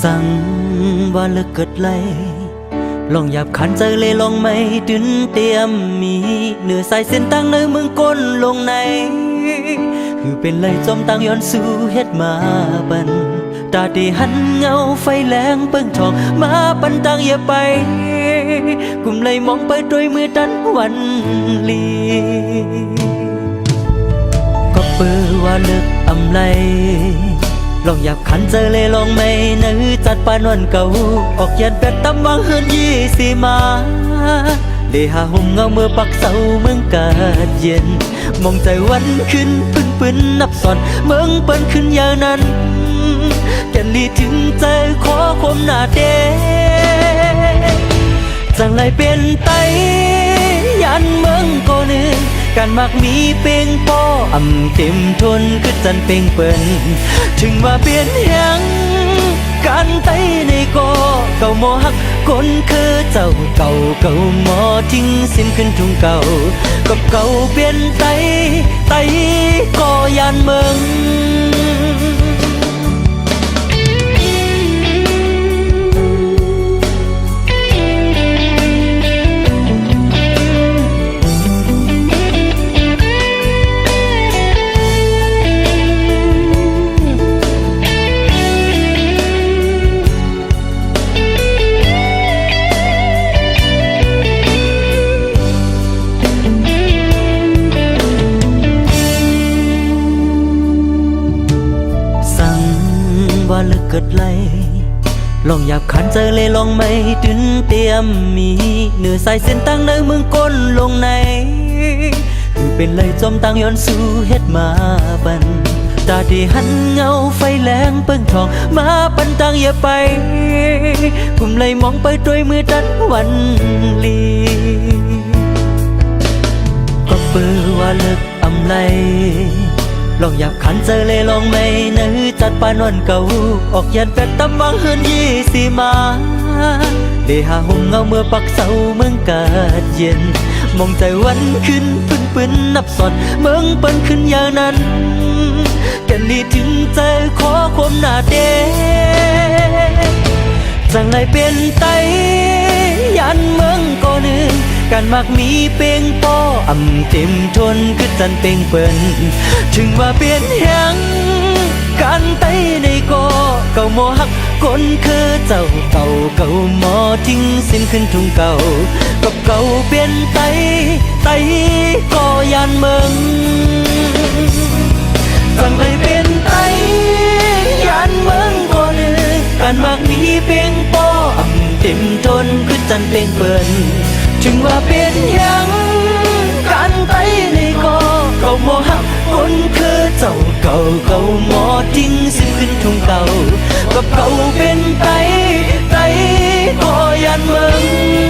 สั่งว่าเลิกเกิดไลลองหยาบขันใจเลยลองไม่ดึนเตรียมมีเนื้อสายเส้นตั้งในมึงก้นลงในคือเป็นไรจมตั้งย้อนสู่เฮ็ดมาบันตาดีหันเงาไฟแรงเปิ้งทองมาปันตังอย่าไปกุมเลยมองไปด้วยมือดันวันลีก็เปิดว่าเลิกอำไลลองหยาบขันเจอเลยลองไม่นื้อจัดปานวันเก่าออกยันเป็ดตำวังเฮือน20มาได้หาห่มเงาเมื่อปักเสาเมืองกาดเย็นมองใจวันขึ้นปืนนับสอนเมืองเปิ้นขึ้นอย่างนั้นแก่นลีถึงใจขอความหน้าเดจังไรเป็นไตยันเมืองก็นึงการมักมีเป่งป้ออำเต็มทนคือจันเป่งเปิ้นถึงว่าเปลี่ยนแหงการไตในก็เก่าหมอฮักคนคือเจ้าเก่าหมอทิ้งสิ้นขึ้นทุ่งเก่ากับเก่าเปลี่ยนไตก็ยันเมืองว่าเลิกเกิดไลลองหยาบขันเจอเลยลองไม่ดึนเตรียมมีเนื้อสายเส้นตั้งในมึงก้นลงในคือเป็นไรจมตั้งย้อนสู่เฮ็ดมาบันตาดีหันเงาไฟแรงเปิ้งทองมาปันตังอย่าไปกุมเลยมองไปด้วยมือดันวันลีก็เปิดว่าเลิกอำไลลองหยาบขันเจอเลยลองไม่นื้อจัดปานวันเก่าออกยันเป็ดตำวังเฮือน20มาได้หาห่มเงาเมื่อปักเสาเมืองกาดเย็นมองใจวันขึ้นปืนนับสอนเมืองเปิ้นขึ้นอย่างนั้นแก่นลีถึงใจขอความหน้าเดจังไรเป็นไตยันเมืองก็นึงการมักมีเป่งป้ออำเต็มทนคือจันเป่งเปิ้นถึงว่าเปลี่ยนแหงการไตในก็เก่าหมอฮักคนคือเจ้าเก่าหมอทิ้งสิ้นขึ้นทุ่งเก่ากับเก่าเปลี่ยนไตก็ยันเมืองจังไรเป็นไตยันเมืองก็นึงการมักมีเป่งป้ออำเต็มทนคือจันเป่งเปิ้นถึงว่าเป็นยังกันไตในก็เก่าหมอฮักคนคือเจ้าเก่าหมอทิ้งสิ้นขึ้นทุ่งเก่ากับเก่าเป็นไตก็ยันเมือง